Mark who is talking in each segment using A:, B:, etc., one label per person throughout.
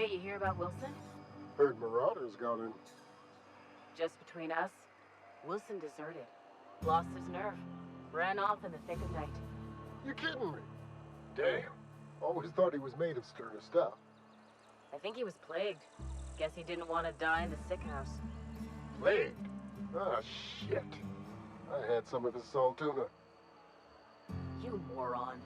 A: Hey, you hear about Wilson?
B: Heard Marauders got in.
A: Just between us, Wilson deserted. Lost his nerve. Ran off in the thick of night.
B: You kidding me? Damn. Always thought he was made of sterner stuff.
A: I think he was plagued. Guess he didn't want to die in the sick house.
B: Plagued? Ah, shit. I had some of his salt tuna.
A: You moron.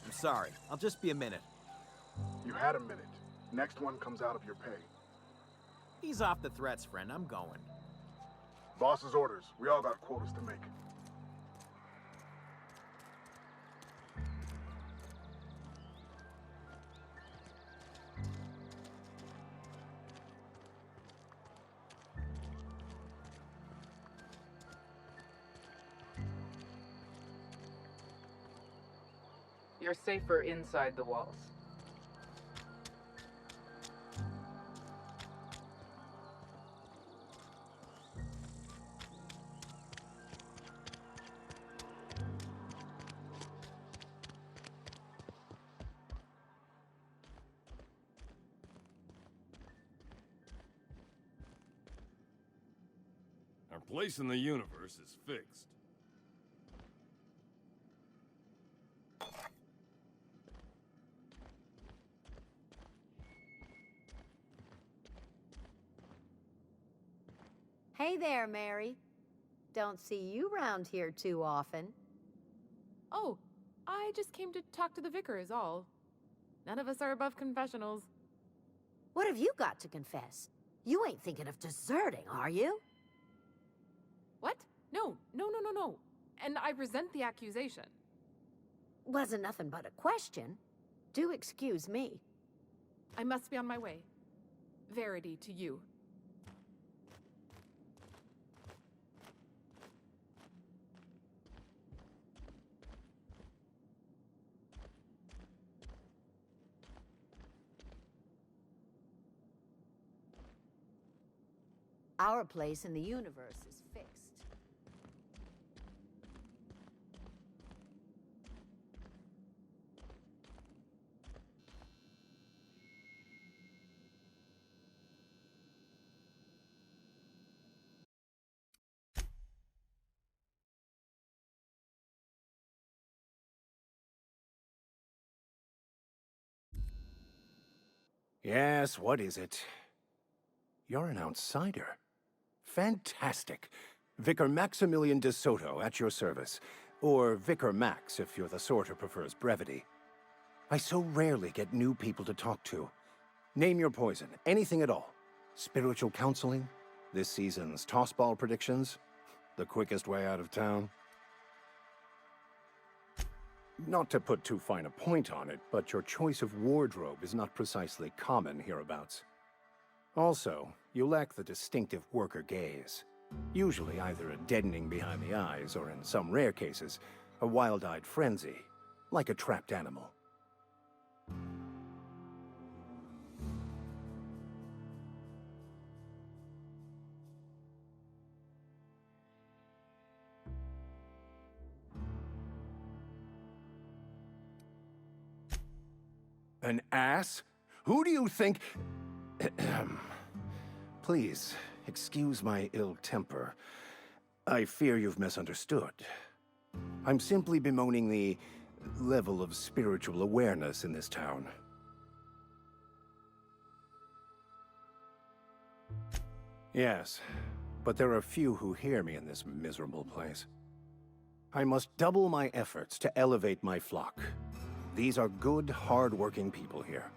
C: I'm sorry. I'll just be a minute.
D: You had a minute. Next one comes out of your pay.
C: Ease off the threats, friend. I'm going.
D: Boss's orders. We all got quotas to make.
E: You're safer inside the walls.
F: place in the universe is fixed.
G: Hey there, Mary. Don't see you round here too often.
H: Oh, I just came to talk to the vicar is all. None of us are above confessionals.
G: What have you got to confess? You ain't thinking of deserting, are you?
H: What? No. And I resent the accusation.
G: Wasn't nothing but a question. Do excuse me.
H: I must be on my way. Verity to you.
G: Our place in the universe is fixed.
I: Yes, what is it? You're an outsider. Fantastic. Vicar Maximilian de Soto, at your service. Or Vicar Max, if you're the sort who prefers brevity. I so rarely get new people to talk to. Name your poison, anything at all. Spiritual counseling? This season's tossball predictions? The quickest way out of town? Not to put too fine a point on it, but your choice of wardrobe is not precisely common hereabouts. Also, you lack the distinctive worker gaze. Usually either a deadening behind the eyes, or in some rare cases, a wild-eyed frenzy, like a trapped animal. An ass? Who do you think... Please, excuse my ill temper. I fear you've misunderstood. I'm simply bemoaning the level of spiritual awareness in this town. Yes, but there are few who hear me in this miserable place. I must double my efforts to elevate my flock. These are good, hard-working people here.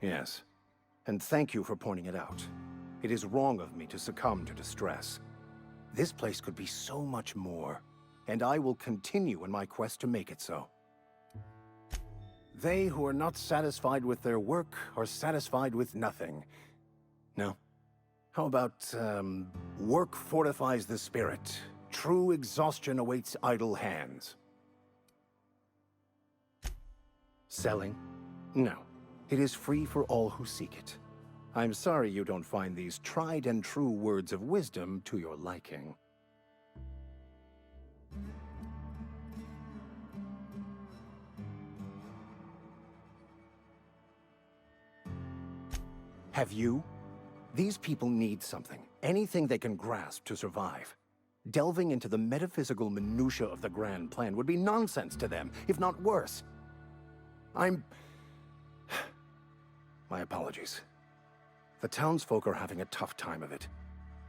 I: Yes, and thank you for pointing it out. It is wrong of me to succumb to distress. This place could be so much more, and I will continue in my quest to make it so. They who are not satisfied with their work are satisfied with nothing. No? How about, work fortifies the spirit. True exhaustion awaits idle hands. Selling? No. It is free for all who seek it. I'm sorry you don't find these tried and true words of wisdom to your liking. Have you? These people need something, anything they can grasp to survive. Delving into the metaphysical minutiae of the grand plan would be nonsense to them, if not worse. My apologies. The townsfolk are having a tough time of it,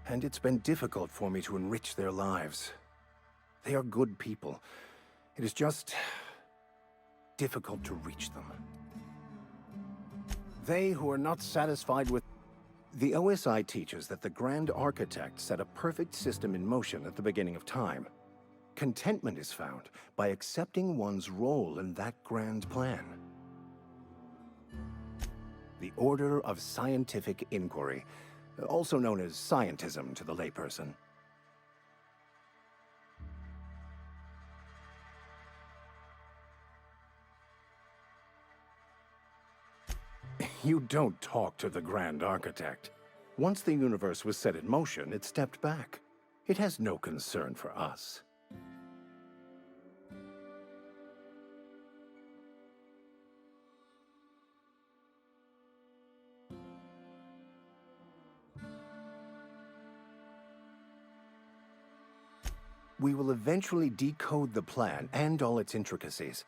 I: and it's been difficult for me to enrich their lives. They are good people. It is just difficult to reach them. They who are not satisfied with... The OSI teaches that the Grand Architect set a perfect system in motion at the beginning of time. Contentment is found by accepting one's role in that grand plan. The Order of Scientific Inquiry, also known as scientism to the layperson. You don't talk to the Grand Architect. Once the universe was set in motion, it stepped back. It has no concern for us. We will eventually decode the plan and all its intricacies.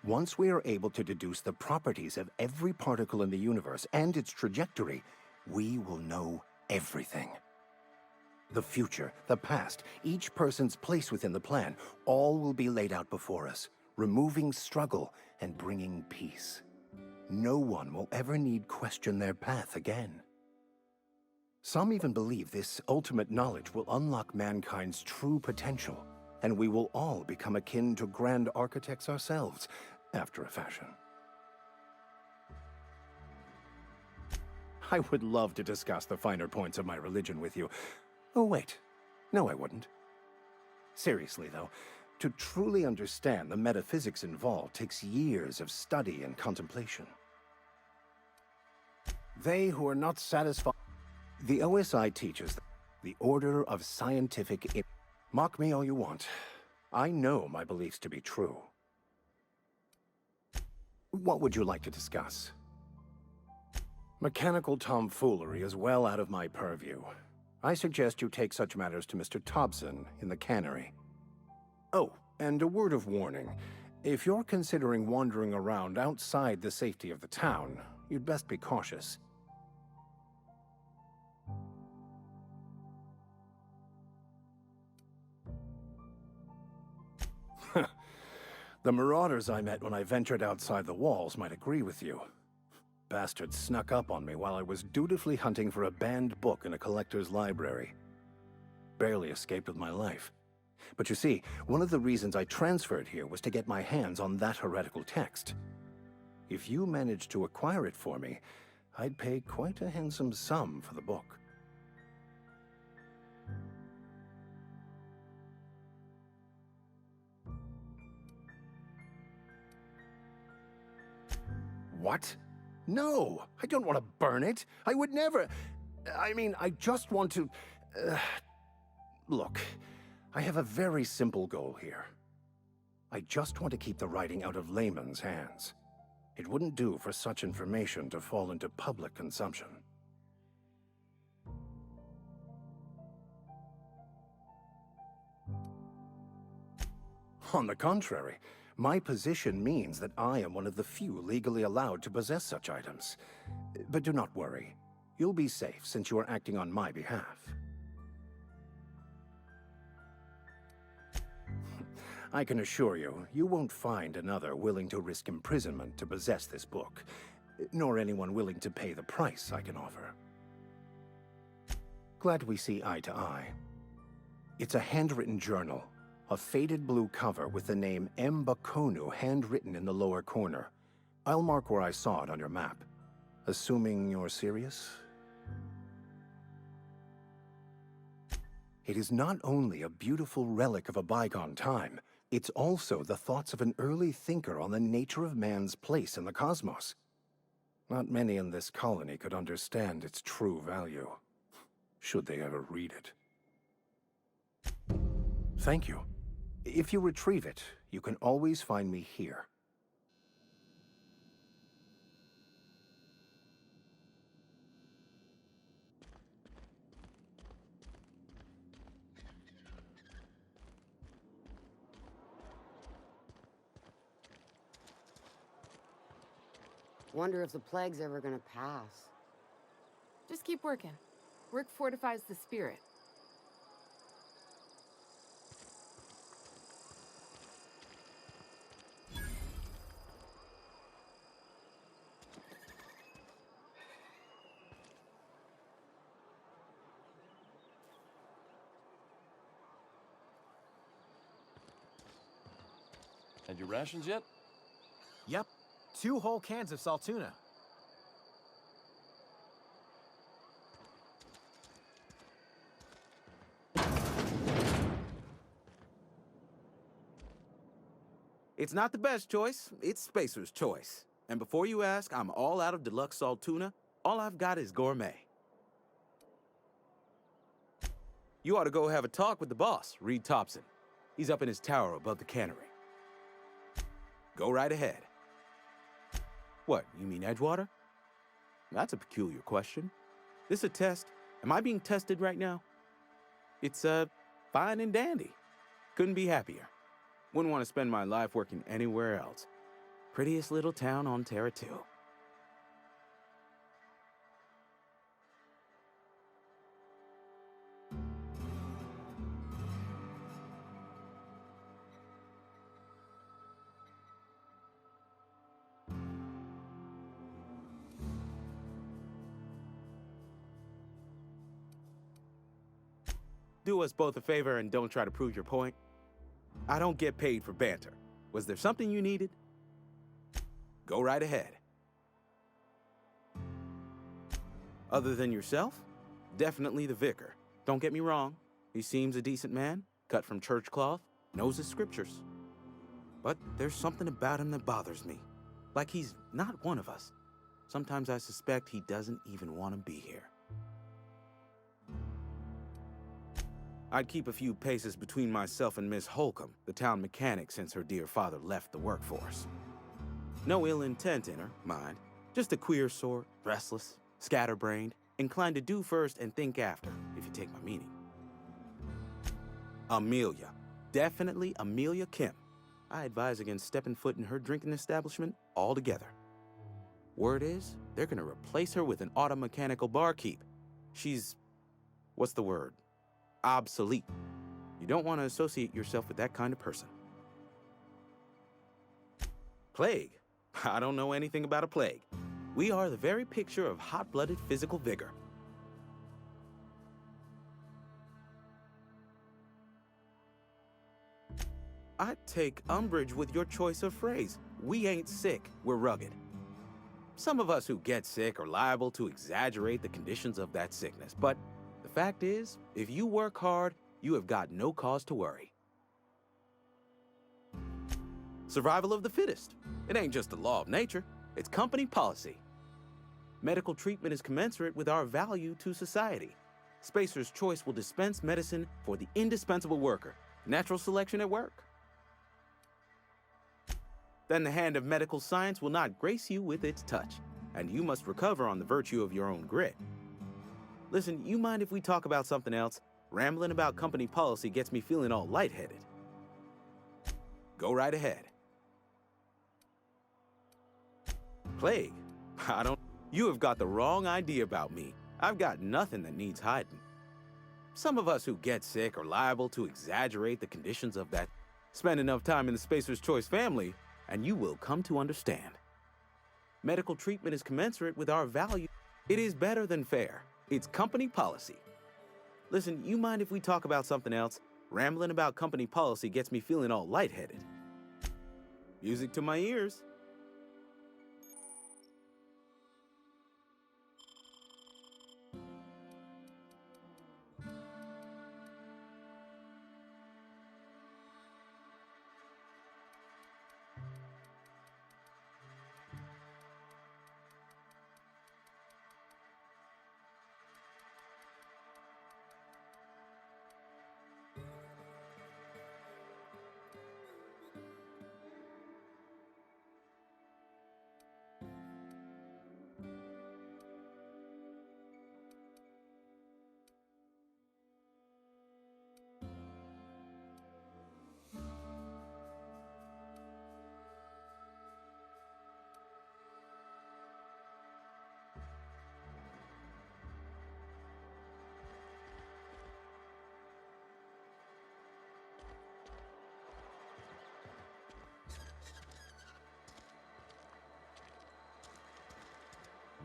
I: Once we are able to deduce the properties of every particle in the universe and its trajectory, we will know everything. The future, the past, each person's place within the plan, all will be laid out before us, removing struggle and bringing peace. No one will ever need question their path again. Some even believe this ultimate knowledge will unlock mankind's true potential, and we will all become akin to grand architects ourselves, after a fashion. I would love to discuss the finer points of my religion with you. Oh, wait. No, I wouldn't. Seriously, though, to truly understand the metaphysics involved takes years of study and contemplation. They who are not satisfied... The OSI teaches the order of scientific... Mock me all you want. I know my beliefs to be true. What would you like to discuss? Mechanical tomfoolery is well out of my purview. I suggest you take such matters to Mr. Thompson in the cannery. Oh, and a word of warning. If you're considering wandering around outside the safety of the town, you'd best be cautious. The marauders I met when I ventured outside the walls might agree with you. Bastards snuck up on me while I was dutifully hunting for a banned book in a collector's library. Barely escaped with my life. But you see, one of the reasons I transferred here was to get my hands on that heretical text. If you managed to acquire it for me, I'd pay quite a handsome sum for the book. What? No, I don't want to burn it. I would never... I mean, I just want to... Look, I have a very simple goal here. I just want to keep the writing out of layman's hands. It wouldn't do for such information to fall into public consumption. On the contrary, my position means that I am one of the few legally allowed to possess such items. But do not worry. You'll be safe since you are acting on my behalf. I can assure you, you won't find another willing to risk imprisonment to possess this book, nor anyone willing to pay the price I can offer. Glad we see eye to eye. It's a handwritten journal, a faded blue cover with the name M'Bakono handwritten in the lower corner. I'll mark where I saw it on your map. Assuming you're serious? It is not only a beautiful relic of a bygone time, it's also the thoughts of an early thinker on the nature of man's place in the cosmos. Not many in this colony could understand its true value, should they ever read it. Thank you. If you retrieve it, you can always find me here.
A: Wonder if the plague's ever gonna pass.
H: Just keep working. Work fortifies the spirit.
F: Had your rations yet?
C: Yep, 2 whole cans of salt tuna.
J: It's not the best choice, it's Spacer's choice. And before you ask, I'm all out of deluxe salt tuna. All I've got is gourmet. You ought to go have a talk with the boss, Reed Thompson. He's up in his tower above the cannery. Go right ahead. What, you mean Edgewater? That's a peculiar question. This a test? Am I being tested right now? It's, fine and dandy. Couldn't be happier. Wouldn't want to spend my life working anywhere else. Prettiest little town on Terra 2. Do us both a favor and don't try to prove your point. I don't get paid for banter. Was there something you needed? Go right ahead. Other than yourself? Definitely the vicar. Don't get me wrong. He seems a decent man, cut from church cloth, knows his scriptures. But there's something about him that bothers me. Like he's not one of us. Sometimes I suspect he doesn't even want to be here. I'd keep a few paces between myself and Miss Holcomb, the town mechanic, since her dear father left the workforce. No ill intent in her, mind. Just a queer sort, restless, scatterbrained, inclined to do first and think after, if you take my meaning. Amelia. Definitely Amelia Kim. I advise against stepping foot in her drinking establishment altogether. Word is, they're gonna replace her with an auto mechanical barkeep. She's... what's the word? Obsolete. You don't want to associate yourself with that kind of person. Plague. I don't know anything about a plague. We are the very picture of hot-blooded physical vigor. I take umbrage with your choice of phrase. We ain't sick, we're rugged. Some of us who get sick are liable to exaggerate the conditions of that sickness, but the fact is, if you work hard, you have got no cause to worry. Survival of the fittest. It ain't just a law of nature, it's company policy. Medical treatment is commensurate with our value to society. Spacer's Choice will dispense medicine for the indispensable worker. Natural selection at work. Then the hand of medical science will not grace you with its touch, and you must recover on the virtue of your own grit. Listen, you mind if we talk about something else? Rambling about company policy gets me feeling all lightheaded. Go right ahead. Plague? You have got the wrong idea about me. I've got nothing that needs hiding. Some of us who get sick are liable to exaggerate the conditions of that. Spend enough time in the Spacer's Choice family, and you will come to understand. Medical treatment is commensurate with our value. It is better than fair. It's company policy. Listen, you mind if we talk about something else? Rambling about company policy gets me feeling all lightheaded. Music to my ears.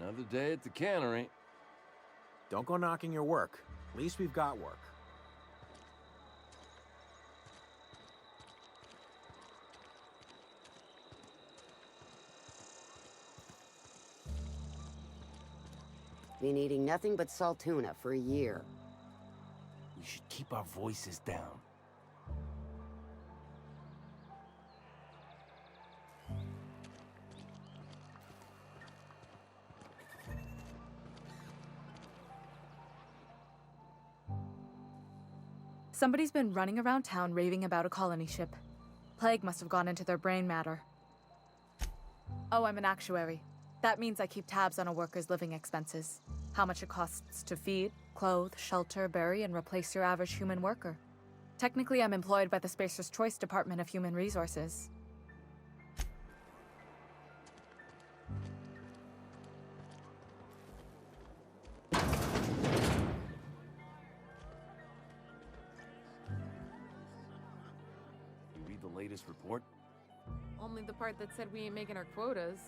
F: Another day at the cannery.
C: Don't go knocking your work. At least we've got work.
K: Been eating nothing but salt tuna for a year.
F: We should keep our voices down.
L: Somebody's been running around town raving about a colony ship. Plague must have gone into their brain matter. Oh, I'm an actuary. That means I keep tabs on a worker's living expenses. How much it costs to feed, clothe, shelter, bury, and replace your average human worker. Technically, I'm employed by the Spacer's Choice Department of Human Resources.
F: You read the latest report?
H: Only the part that said we ain't making our quotas.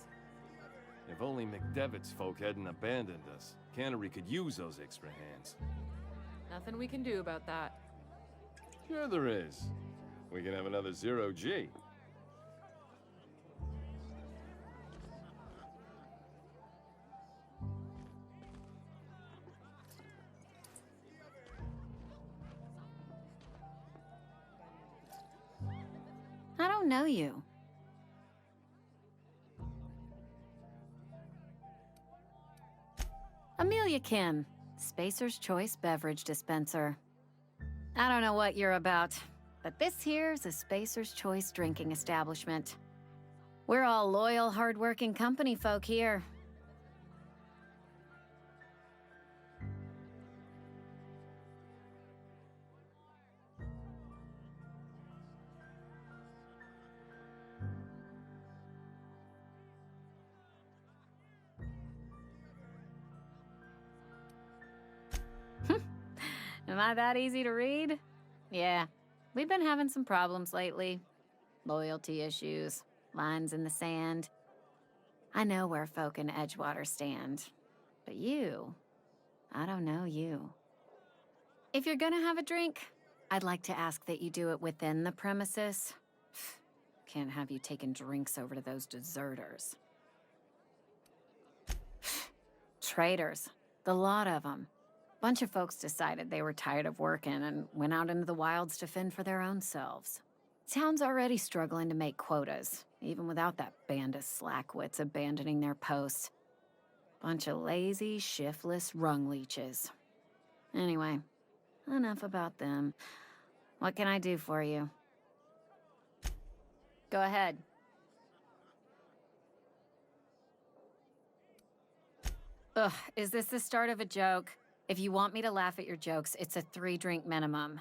F: If only McDevitt's folk hadn't abandoned us, Cannery could use those extra hands.
H: Nothing we can do about that.
F: Sure there is. We can have another zero-G.
G: I don't know you. Amelia Kim, Spacer's Choice Beverage Dispenser. I don't know what you're about, but this here's a Spacer's Choice drinking establishment. We're all loyal, hard-working company folk here. Am I that easy to read? Yeah, we've been having some problems lately. Loyalty issues, lines in the sand. I know where folk in Edgewater stand. But you, I don't know you. If you're gonna have a drink, I'd like to ask that you do it within the premises. Can't have you taking drinks over to those deserters. Traitors, the lot of them. Bunch of folks decided they were tired of working and went out into the wilds to fend for their own selves. Town's already struggling to make quotas, even without that band of slackwits abandoning their posts. Bunch of lazy, shiftless rung leeches. Anyway, enough about them. What can I do for you? Go ahead. Ugh, is this the start of a joke? If you want me to laugh at your jokes, it's a 3-drink minimum.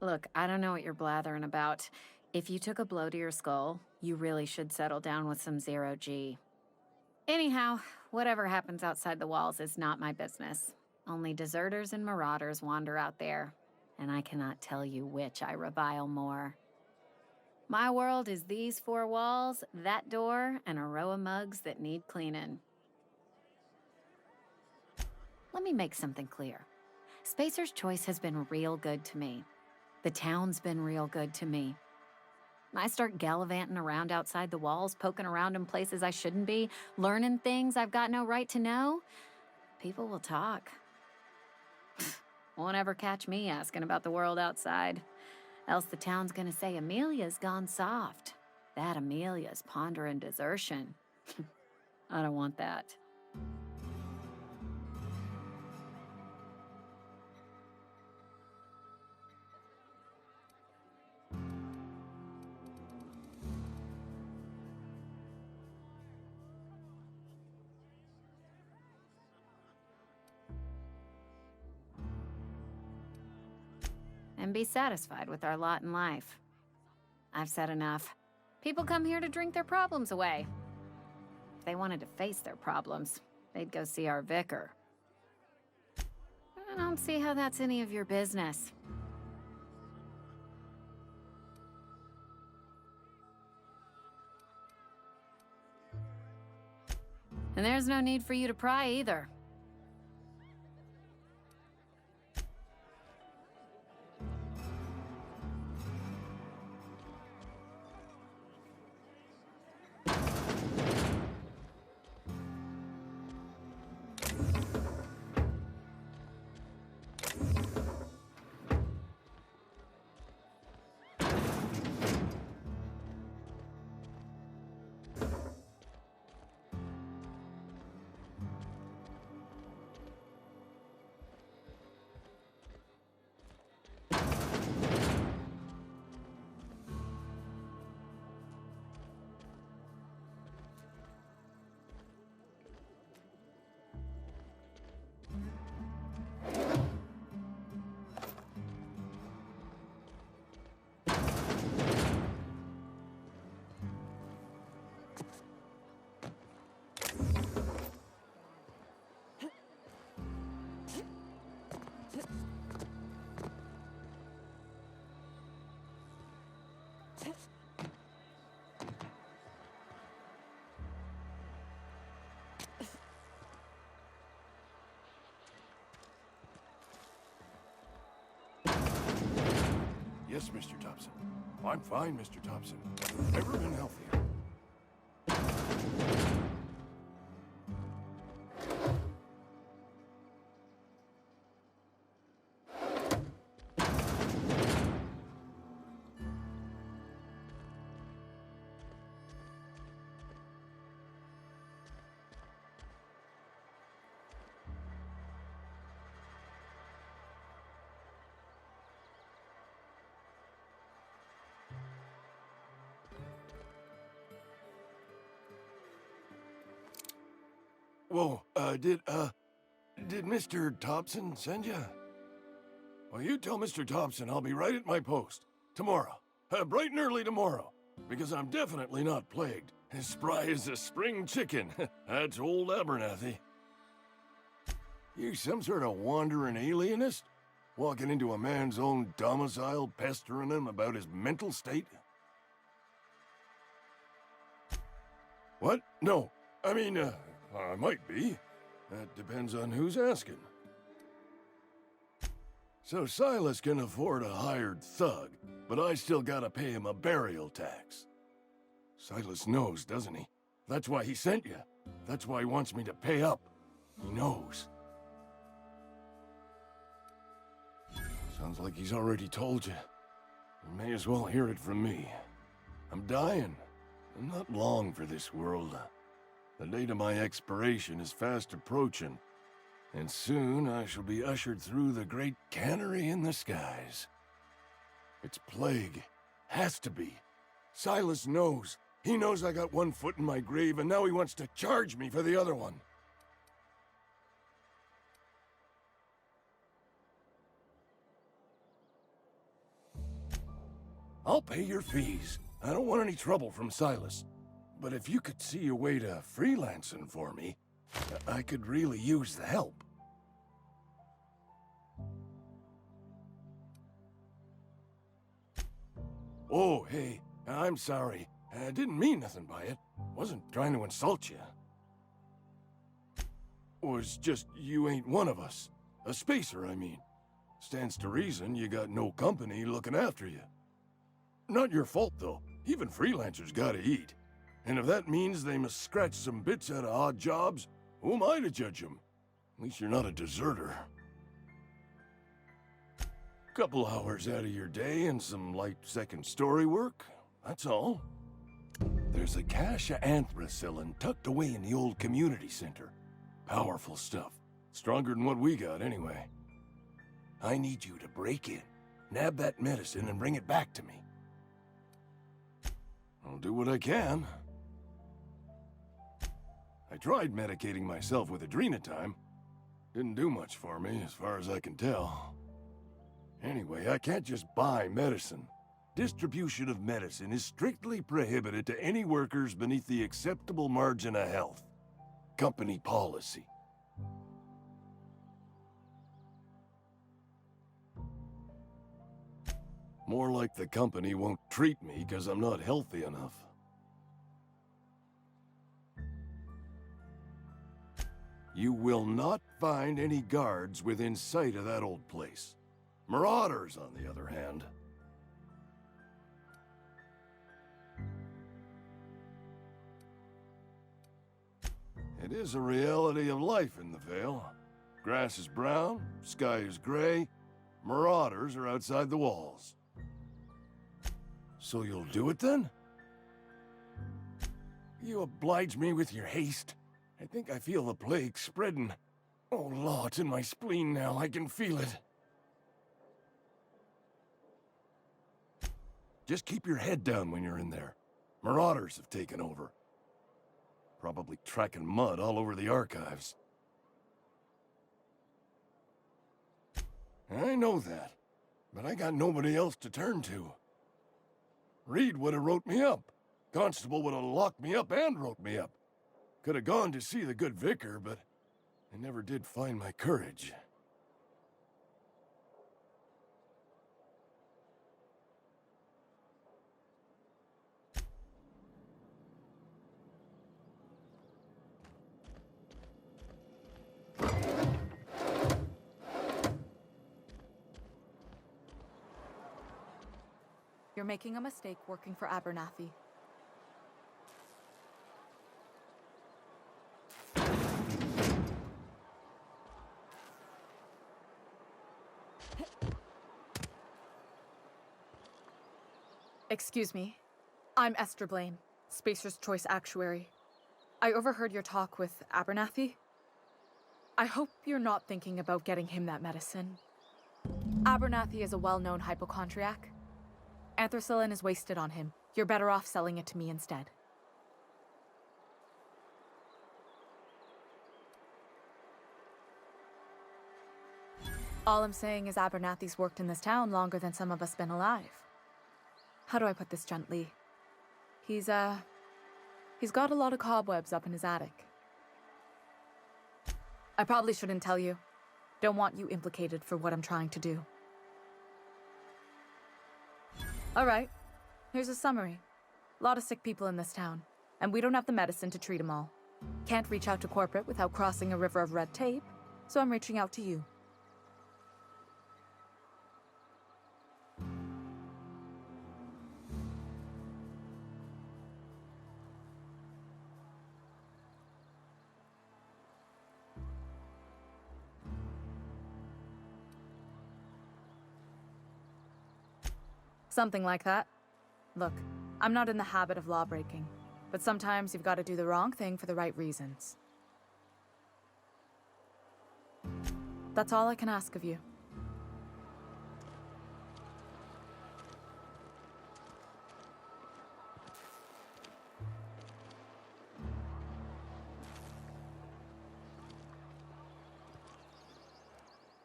G: Look, I don't know what you're blathering about. If you took a blow to your skull, you really should settle down with some zero-G. Anyhow, whatever happens outside the walls is not my business. Only deserters and marauders wander out there, and I cannot tell you which I revile more. My world is these 4 walls, that door, and a row of mugs that need cleaning. Let me make something clear. Spacer's Choice has been real good to me. The town's been real good to me. I start gallivanting around outside the walls, poking around in places I shouldn't be, learning things I've got no right to know. People will talk. Won't ever catch me asking about the world outside. Else the town's gonna say Amelia's gone soft. That Amelia's pondering desertion. I don't want that. And be satisfied with our lot in life. I've said enough. People come here to drink their problems away. If they wanted to face their problems, they'd go see our vicar. I don't see how that's any of your business. And there's no need for you to pry either.
B: Yes, Mr. Thompson. I'm fine, Mr. Thompson. Never been healthier. Whoa, did Mr. Thompson send you? Well, you tell Mr. Thompson I'll be right at my post. Tomorrow. Bright and early tomorrow. Because I'm definitely not plagued. As spry as a spring chicken. That's old Abernathy. You some sort of wandering alienist? Walking into a man's own domicile, pestering him about his mental state? What? No. I mean, I might be. That depends on who's asking. So Silas can afford a hired thug, but I still gotta pay him a burial tax. Silas knows, doesn't he? That's why he sent you. That's why he wants me to pay up. He knows. Sounds like he's already told you. You may as well hear it from me. I'm dying. I'm not long for this world. The date of my expiration is fast approaching, and soon I shall be ushered through the great cannery in the skies. It's plague. Has to be. Silas knows. He knows I got one foot in my grave, and now he wants to charge me for the other one. I'll pay your fees. I don't want any trouble from Silas. But if you could see a way to freelancing for me, I could really use the help. Oh, hey, I'm sorry. I didn't mean nothing by it. Wasn't trying to insult you. Was just you ain't one of us. A spacer, I mean. Stands to reason you got no company looking after you. Not your fault, though. Even freelancers gotta eat. And if that means they must scratch some bits out of odd jobs, who am I to judge them? At least you're not a deserter. Couple hours out of your day and some light second story work, that's all. There's a cache of anthracillin tucked away in the old community center. Powerful stuff. Stronger than what we got, anyway. I need you to break in, nab that medicine, and bring it back to me. I'll do what I can. I tried medicating myself with Adrenatime. Didn't do much for me, as far as I can tell. Anyway, I can't just buy medicine. Distribution of medicine is strictly prohibited to any workers beneath the acceptable margin of health. Company policy. More like the company won't treat me because I'm not healthy enough. You will not find any guards within sight of that old place. Marauders, on the other hand. It is a reality of life in the Vale. Grass is brown, sky is gray, marauders are outside the walls. So you'll do it then? You oblige me with your haste. I think I feel the plague spreading. Oh, Law, it's in my spleen now. I can feel it. Just keep your head down when you're in there. Marauders have taken over. Probably tracking mud all over the archives. I know that, but I got nobody else to turn to. Reed would have wrote me up. Constable would have locked me up and wrote me up. Could have gone to see the good vicar, but I never did find my courage.
L: You're making a mistake working for Abernathy. Excuse me. I'm Esther Blaine, Spacer's Choice Actuary. I overheard your talk with Abernathy. I hope you're not thinking about getting him that medicine. Abernathy is a well-known hypochondriac. Anthracillin is wasted on him. You're better off selling it to me instead. All I'm saying is Abernathy's worked in this town longer than some of us been alive. How do I put this gently? He's got a lot of cobwebs up in his attic. I probably shouldn't tell you. Don't want you implicated for what I'm trying to do. Alright, here's a summary. A lot of sick people in this town, and we don't have the medicine to treat them all. Can't reach out to corporate without crossing a river of red tape, so I'm reaching out to you. Something like that. Look, I'm not in the habit of law breaking, but sometimes you've got to do the wrong thing for the right reasons. That's all I can ask of you.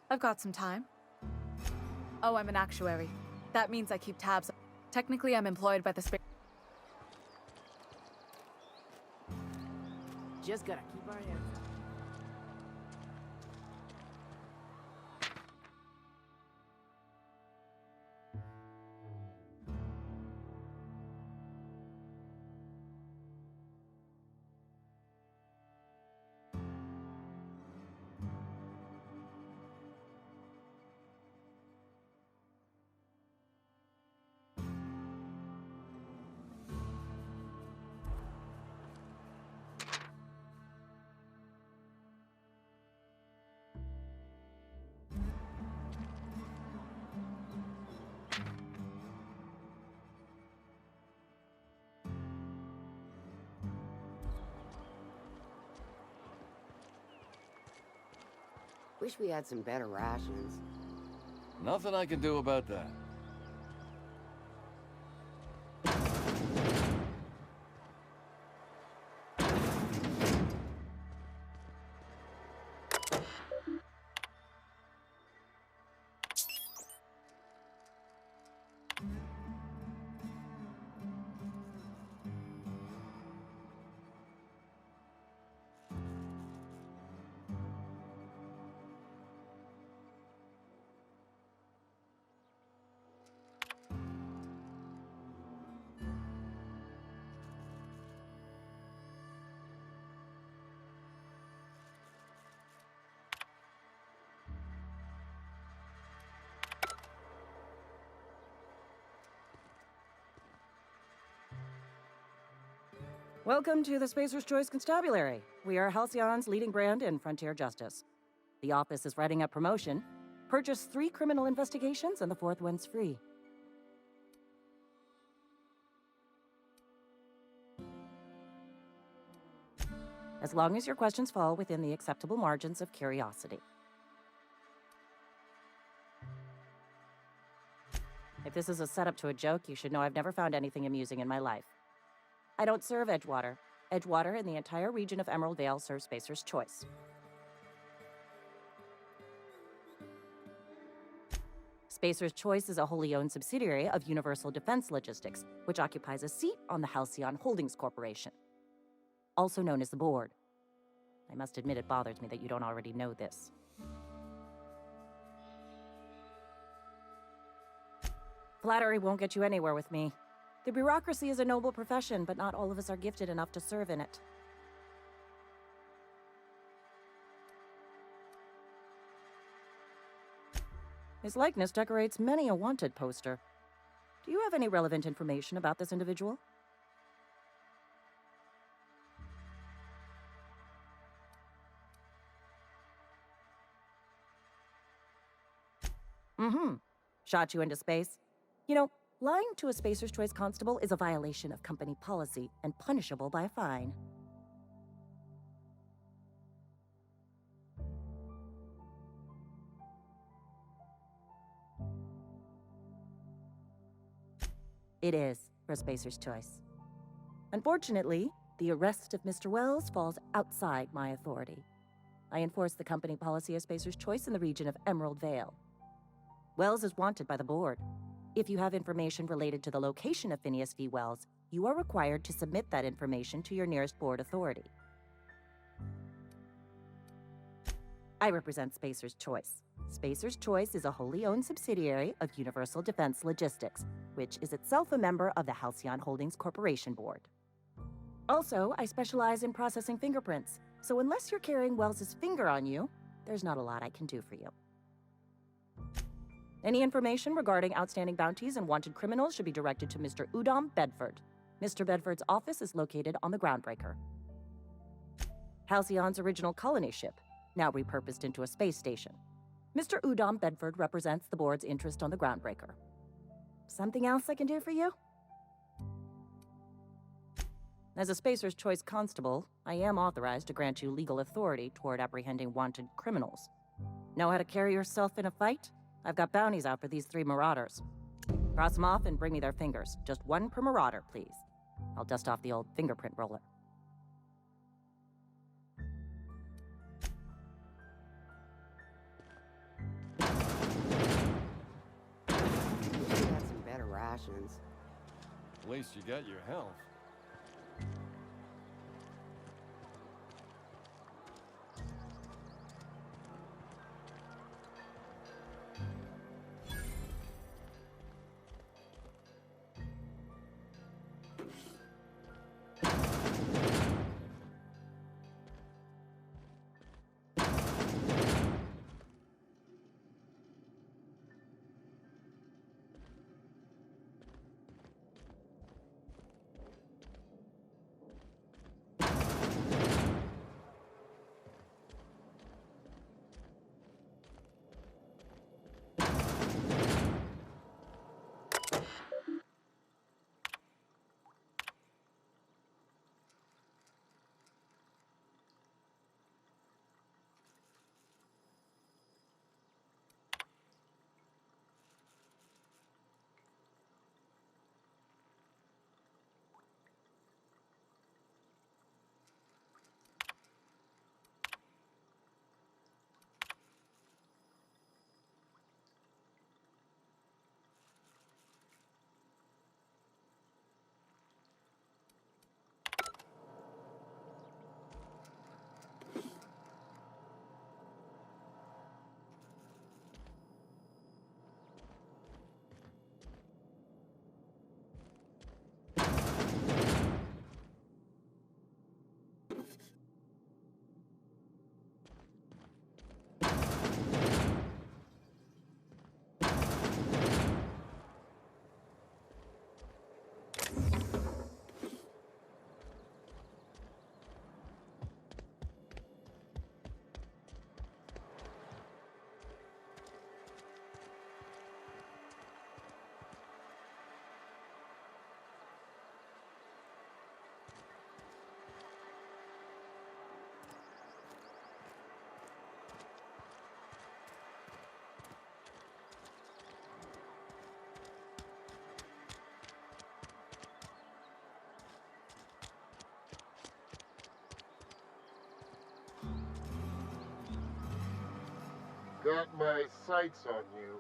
L: I've got some time. Oh, I'm an actuary. That means I keep tabs. Technically, I'm employed by the space.
A: Just gotta keep our heads up.
K: Wish we had some better rations.
B: Nothing I can do about that.
M: Welcome to the Spacer's Choice Constabulary. We are Halcyon's leading brand in frontier justice. The office is writing up promotion. Purchase 3 criminal investigations and the 4th one's free. As long as your questions fall within the acceptable margins of curiosity. If this is a setup to a joke, you should know I've never found anything amusing in my life. I don't serve Edgewater. Edgewater and the entire region of Emerald Vale serve Spacer's Choice. Spacer's Choice is a wholly owned subsidiary of Universal Defense Logistics, which occupies a seat on the Halcyon Holdings Corporation, also known as the Board. I must admit it bothers me that you don't already know this. Flattery won't get you anywhere with me. The bureaucracy is a noble profession, but not all of us are gifted enough to serve in it. His likeness decorates many a wanted poster. Do you have any relevant information about this individual? Mm-hmm. Shot you into space? You know, lying to a Spacer's Choice constable is a violation of company policy and punishable by a fine. It is for Spacer's Choice. Unfortunately, the arrest of Mr. Wells falls outside my authority. I enforce the company policy of Spacer's Choice in the region of Emerald Vale. Wells is wanted by the board. If you have information related to the location of Phineas V. Wells, you are required to submit that information to your nearest board authority. I represent Spacer's Choice. Spacer's Choice is a wholly owned subsidiary of Universal Defense Logistics, which is itself a member of the Halcyon Holdings Corporation Board. Also, I specialize in processing fingerprints, so unless you're carrying Wells's finger on you, there's not a lot I can do for you. Any information regarding outstanding bounties and wanted criminals should be directed to Mr. Udom Bedford. Mr. Bedford's office is located on the Groundbreaker. Halcyon's original colony ship, now repurposed into a space station. Mr. Udom Bedford represents the board's interest on the Groundbreaker. Something else I can do for you? As a Spacer's Choice constable, I am authorized to grant you legal authority toward apprehending wanted criminals. Know how to carry yourself in a fight? I've got bounties out for these 3 marauders. Cross them off and bring me their fingers. Just 1 per marauder, please. I'll dust off the old fingerprint roller.
K: You got some better rations.
F: At least you got your health.
N: Got my sights on you.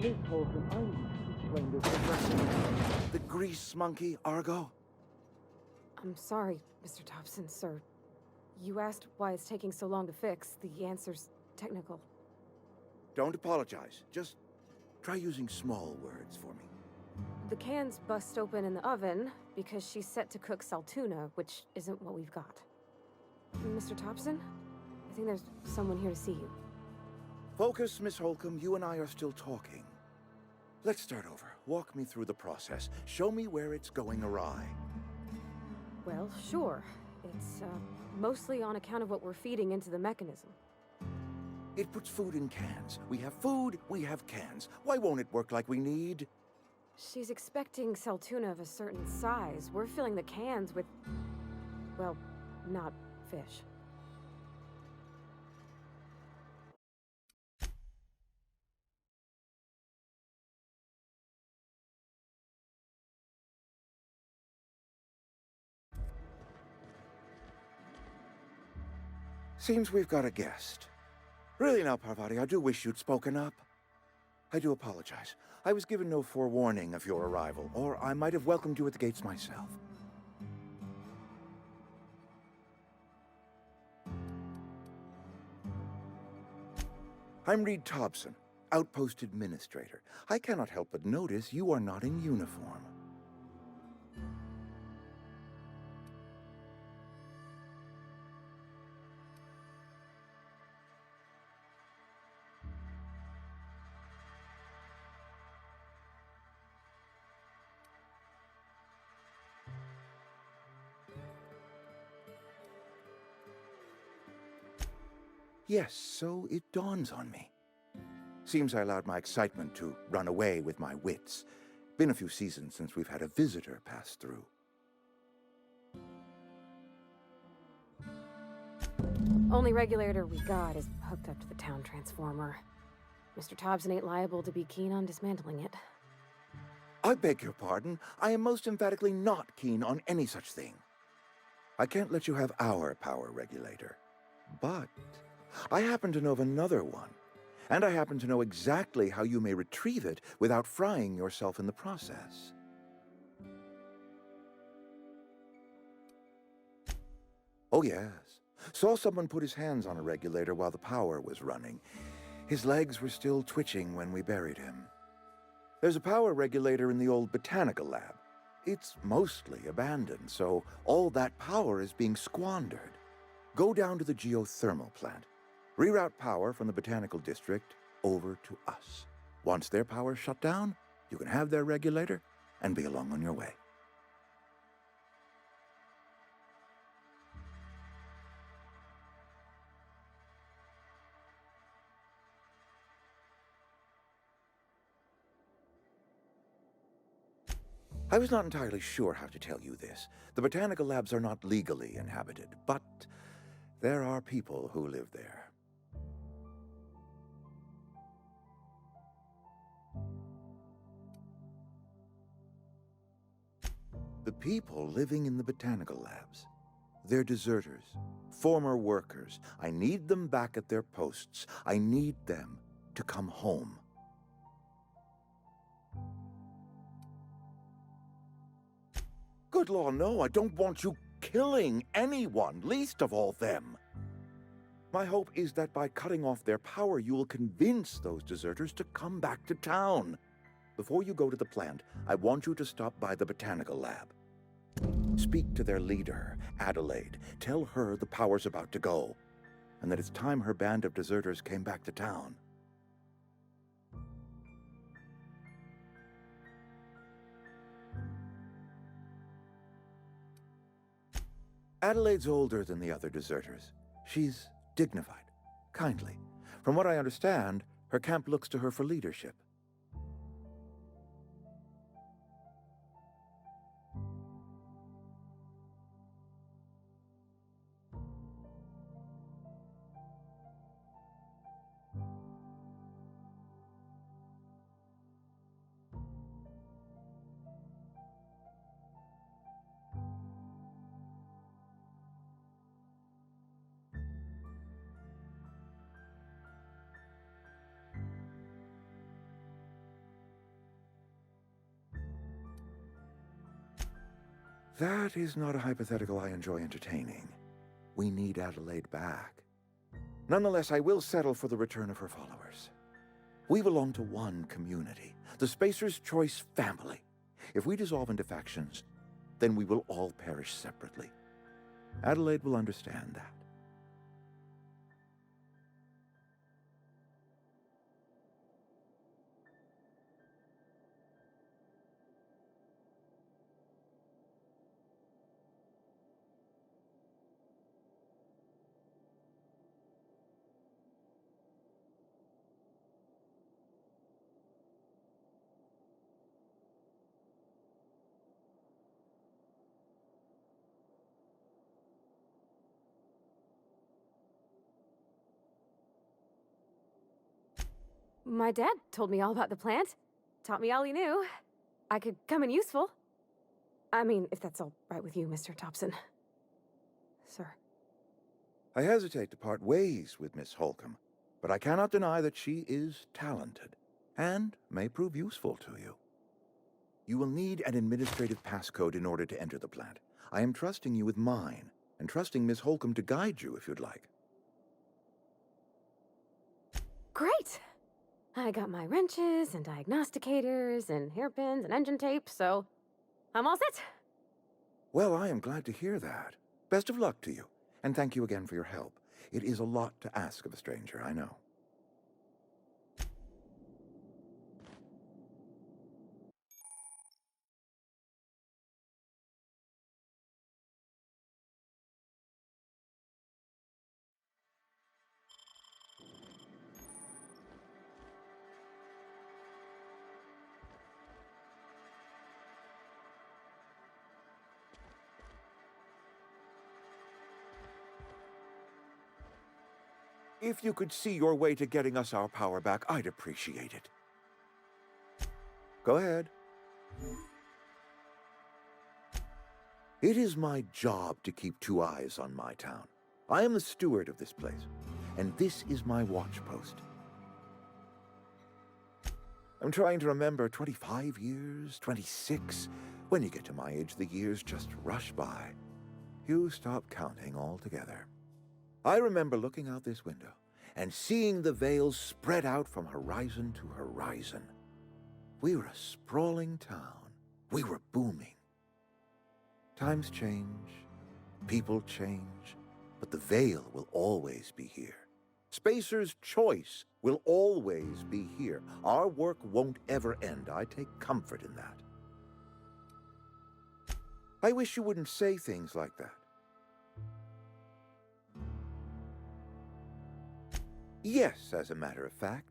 O: Miss Holcomb, I need to explain this addressing.
P: The grease monkey, Argo?
Q: I'm sorry, Mr. Thompson, sir. You asked why it's taking so long to fix. The answer's technical.
P: Don't apologize. Just try using small words for me.
Q: The cans bust open in the oven because she's set to cook saltuna, which isn't what we've got. Mr. Thompson? I think there's someone here to see you.
P: Focus, Miss Holcomb. You and I are still talking. Let's start over. Walk me through the process. Show me where it's going awry.
Q: Well, sure. It's, mostly on account of what we're feeding into the mechanism.
P: It puts food in cans. We have food, we have cans. Why won't it work like we need?
Q: She's expecting saltuna of a certain size. We're filling the cans with, well, not fish.
P: Seems we've got a guest. Really now, Parvati, I do wish you'd spoken up. I do apologize. I was given no forewarning of your arrival, or I might have welcomed you at the gates myself. I'm Reed Thompson, Outpost Administrator. I cannot help but notice you are not in uniform. Yes, so it dawns on me. Seems I allowed my excitement to run away with my wits. Been a few seasons since we've had a visitor pass through.
Q: Only regulator we got is hooked up to the town transformer. Mr. Thompson ain't liable to be keen on dismantling it.
P: I beg your pardon. I am most emphatically not keen on any such thing. I can't let you have our power regulator. But I happen to know of another one, and I happen to know exactly how you may retrieve it without frying yourself in the process. Oh, yes. Saw someone put his hands on a regulator while the power was running. His legs were still twitching when we buried him. There's a power regulator in the old botanical lab. It's mostly abandoned, so all that power is being squandered. Go down to the geothermal plant. Reroute power from the botanical district over to us. Once their power's shut down, you can have their regulator and be along on your way. I was not entirely sure how to tell you this. The botanical labs are not legally inhabited, but there are people who live there. The people living in the botanical labs. They're deserters, former workers. I need them back at their posts. I need them to come home. Good law, no, I don't want you killing anyone, least of all them. My hope is that by cutting off their power, you will convince those deserters to come back to town. Before you go to the plant, I want you to stop by the botanical lab. Speak to their leader, Adelaide. Tell her the power's about to go, and that it's time her band of deserters came back to town. Adelaide's older than the other deserters. She's dignified, kindly. From what I understand, her camp looks to her for leadership. That is not a hypothetical I enjoy entertaining. We need Adelaide back. Nonetheless, I will settle for the return of her followers. We belong to one community, the Spacer's Choice family. If we dissolve into factions, then we will all perish separately. Adelaide will understand that.
Q: My dad told me all about the plant. Taught me all he knew. I could come in useful. I mean, if that's all right with you, Mr. Thompson. Sir.
P: I hesitate to part ways with Miss Holcomb, but I cannot deny that she is talented and may prove useful to you. You will need an administrative passcode in order to enter the plant. I am trusting you with mine, and trusting Miss Holcomb to guide you if you'd like.
Q: Great! I got my wrenches and diagnosticators and hairpins and engine tape, so I'm all set.
P: Well, I am glad to hear that. Best of luck to you, and thank you again for your help. It is a lot to ask of a stranger, I know. If you could see your way to getting us our power back, I'd appreciate it. Go ahead. It is my job to keep two eyes on my town. I am the steward of this place, and this is my watch post. I'm trying to remember 25 years, 26. When you get to my age, the years just rush by. You stop counting altogether. I remember looking out this window and seeing the Vale spread out from horizon to horizon. We were a sprawling town. We were booming. Times change, people change, but the Vale will always be here. Spacer's Choice will always be here. Our work won't ever end. I take comfort in that. I wish you wouldn't say things like that. Yes, as a matter of fact.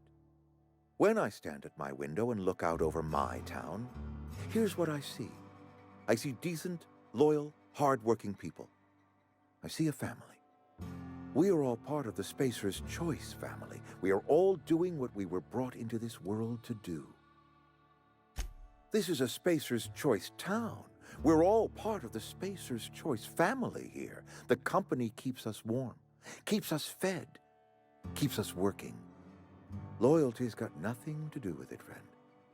P: When I stand at my window and look out over my town, here's what I see. I see decent, loyal, hard-working people. I see a family. We are all part of the Spacer's Choice family. We are all doing what we were brought into this world to do. This is a Spacer's Choice town. We're all part of the Spacer's Choice family here. The company keeps us warm, keeps us fed, keeps us working. Loyalty's got nothing to do with it, friend.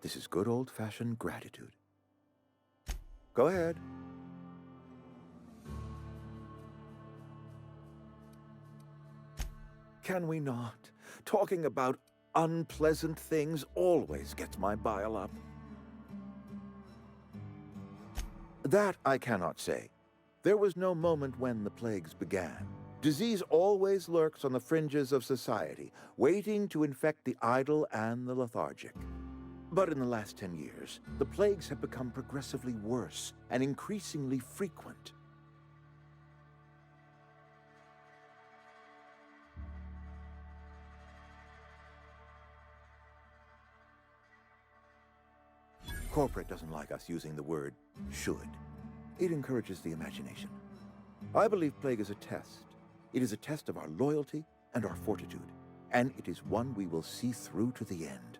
P: This is good old-fashioned gratitude. Go ahead. Can we not? Talking about unpleasant things always gets my bile up. That I cannot say. There was no moment when the plagues began. Disease always lurks on the fringes of society, waiting to infect the idle and the lethargic. But in the last 10 years, the plagues have become progressively worse and increasingly frequent. Corporate doesn't like us using the word should. It encourages the imagination. I believe plague is a test. It is a test of our loyalty and our fortitude, and it is one we will see through to the end.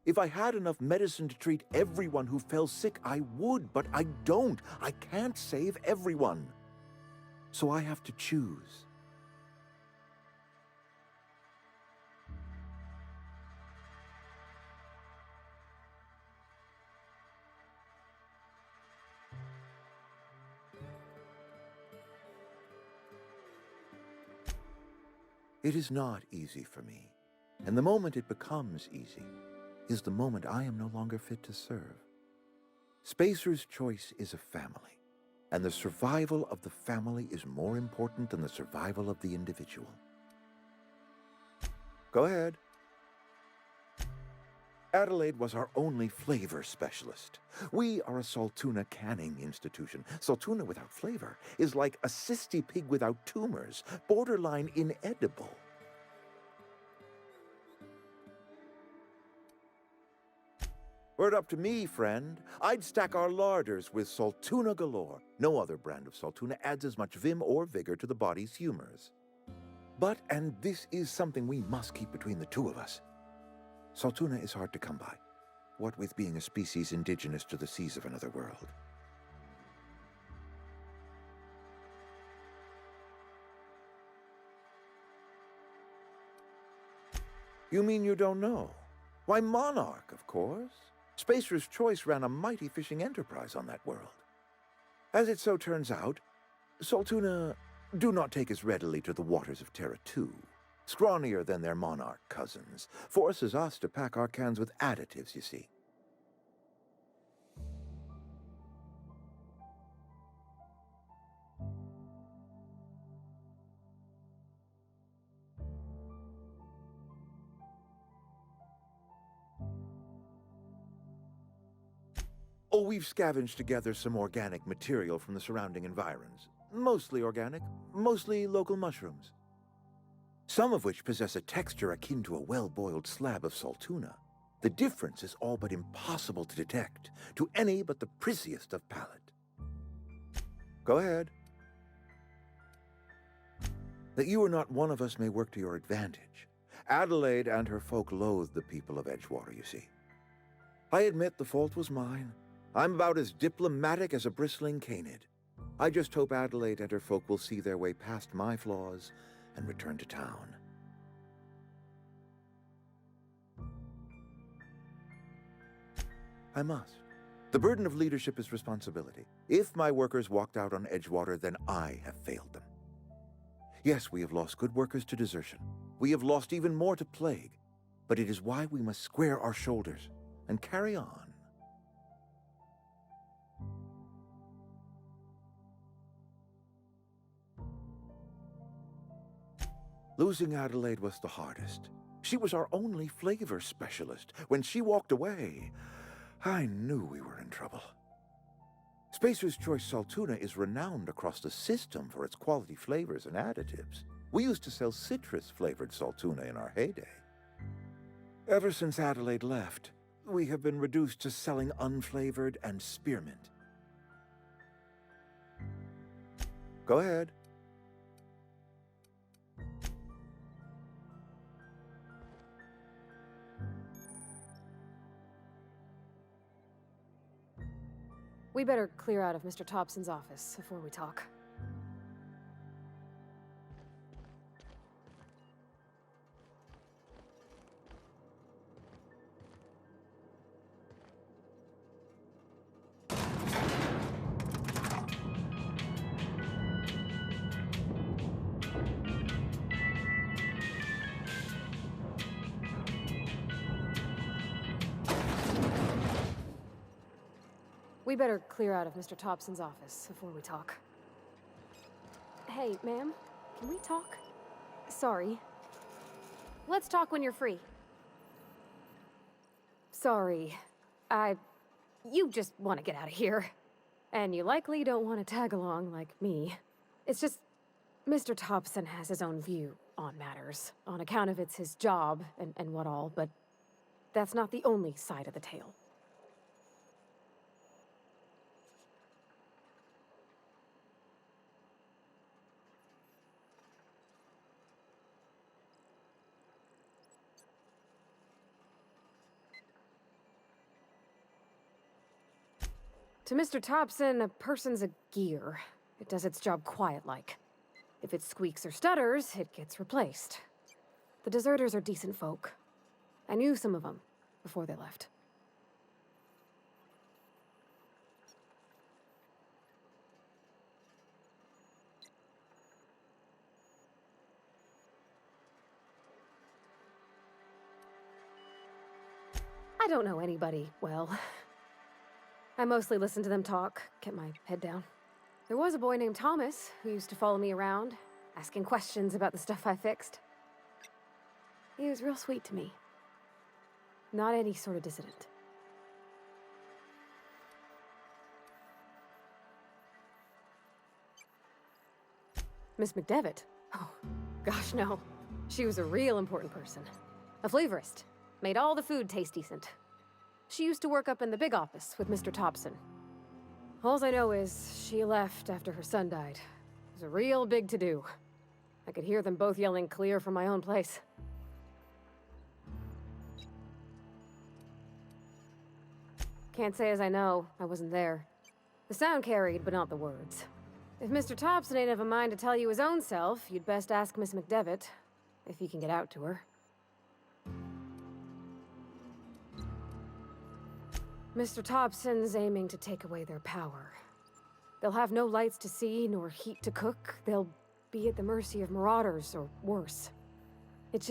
P: If I had enough medicine to treat everyone who fell sick, I would, but I don't. I can't save everyone. So I have to choose. It is not easy for me, and the moment it becomes easy is the moment I am no longer fit to serve. Spacer's Choice is a family, and the survival of the family is more important than the survival of the individual. Go ahead. Adelaide was our only flavor specialist. We are a Saltuna canning institution. Saltuna without flavor is like a cysty pig without tumors, borderline inedible. Were it up to me, friend, I'd stack our larders with Saltuna galore. No other brand of Saltuna adds as much vim or vigor to the body's humors. But, and this is something we must keep between the two of us, Saltuna is hard to come by, what with being a species indigenous to the seas of another world. You mean you don't know? Why, Monarch, of course. Spacer's Choice ran a mighty fishing enterprise on that world. As it so turns out, Saltuna do not take as readily to the waters of Terra 2. Scrawnier than their Monarch cousins, forces us to pack our cans with additives, you see. Oh, we've scavenged together some organic material from the surrounding environs. Mostly organic, mostly local mushrooms. Some of which possess a texture akin to a well-boiled slab of Saltuna. The difference is all but impossible to detect to any but the prissiest of palate. Go ahead. That you are not one of us may work to your advantage. Adelaide and her folk loathe the people of Edgewater, you see. I admit the fault was mine. I'm about as diplomatic as a bristling canid. I just hope Adelaide and her folk will see their way past my flaws and return to town. I must. The burden of leadership is responsibility. If my workers walked out on Edgewater, then I have failed them. Yes, we have lost good workers to desertion. We have lost even more to plague. But it is why we must square our shoulders and carry on. Losing Adelaide was the hardest. She was our only flavor specialist. When she walked away, I knew we were in trouble. Spacer's Choice Saltuna is renowned across the system for its quality flavors and additives. We used to sell citrus-flavored Saltuna in our heyday. Ever since Adelaide left, we have been reduced to selling unflavored and spearmint. Go ahead.
Q: We better clear out of Mr. Thompson's office before we talk. We better clear out of Mr. Thompson's office before we talk. Hey, ma'am, can we talk? Sorry. Let's talk when you're free. Sorry. You just want to get out of here. And you likely don't want to tag along like me. It's just, Mr. Thompson has his own view on matters, on account of it's his job and what all, but that's not the only side of the tale. To Mr. Thompson, a person's a gear. It does its job quiet-like. If it squeaks or stutters, it gets replaced. The deserters are decent folk. I knew some of them before they left. I don't know anybody well. I mostly listen to them talk, kept my head down. There was a boy named Thomas who used to follow me around, asking questions about the stuff I fixed. He was real sweet to me. Not any sort of dissident. Miss McDevitt? Oh, gosh, no. She was a real important person. A flavorist. Made all the food taste decent. She used to work up in the big office with Mr. Thompson. Alls I know is she left after her son died. It was a real big to-do. I could hear them both yelling clear from my own place. Can't say as I know. I wasn't there. The sound carried, but not the words. If Mr. Thompson ain't of a mind to tell you his own self, you'd best ask Miss McDevitt, if he can get out to her. Mr. Thompson's aiming to take away their power. They'll have no lights to see, nor heat to cook. They'll be at the mercy of marauders, or worse. It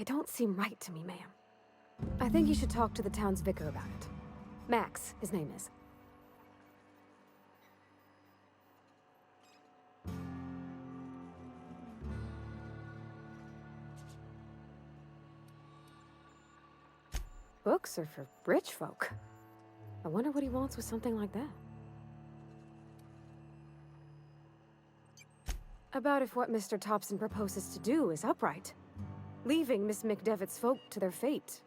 Q: don't seem right to me, ma'am. I think you should talk to the town's vicar about it. Max, his name is. Books are for rich folk. I wonder what he wants with something like that. About if what Mr. Thompson proposes to do is upright. Leaving Miss McDevitt's folk to their fate.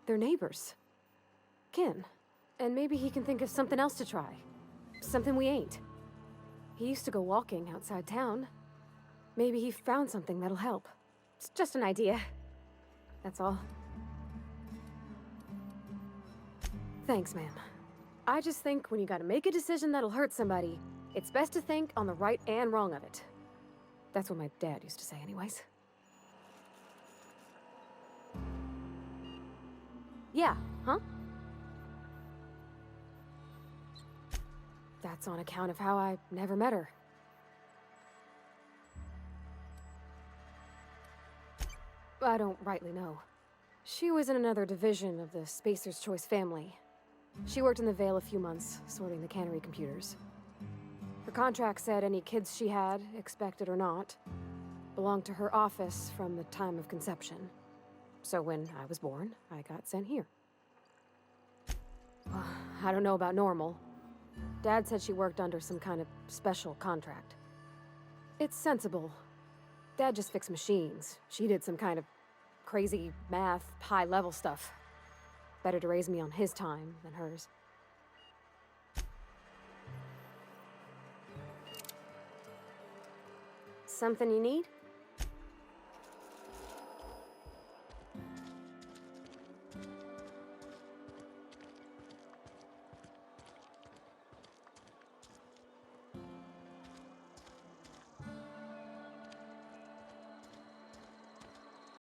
Q: Their neighbors. Kin. And maybe he can think of something else to try. Something we ain't. He used to go walking outside town. Maybe he found something that'll help. It's just an idea. That's all. Thanks, ma'am. I just think when you gotta make a decision that'll hurt somebody, it's best to think on the right and wrong of it. That's what my dad used to say anyways. Yeah, huh? That's on account of how I never met her. I don't rightly know. She was in another division of the Spacer's Choice family. She worked in the Vale a few months, sorting the cannery computers. Her contract said any kids she had, expected or not, belonged to her office from the time of conception. So when I was born, I got sent here. I don't know about normal. Dad said she worked under some kind of special contract. It's sensible. Dad just fixed machines. She did some kind of crazy math, high-level stuff. Better to raise me on his time than hers. Something you need?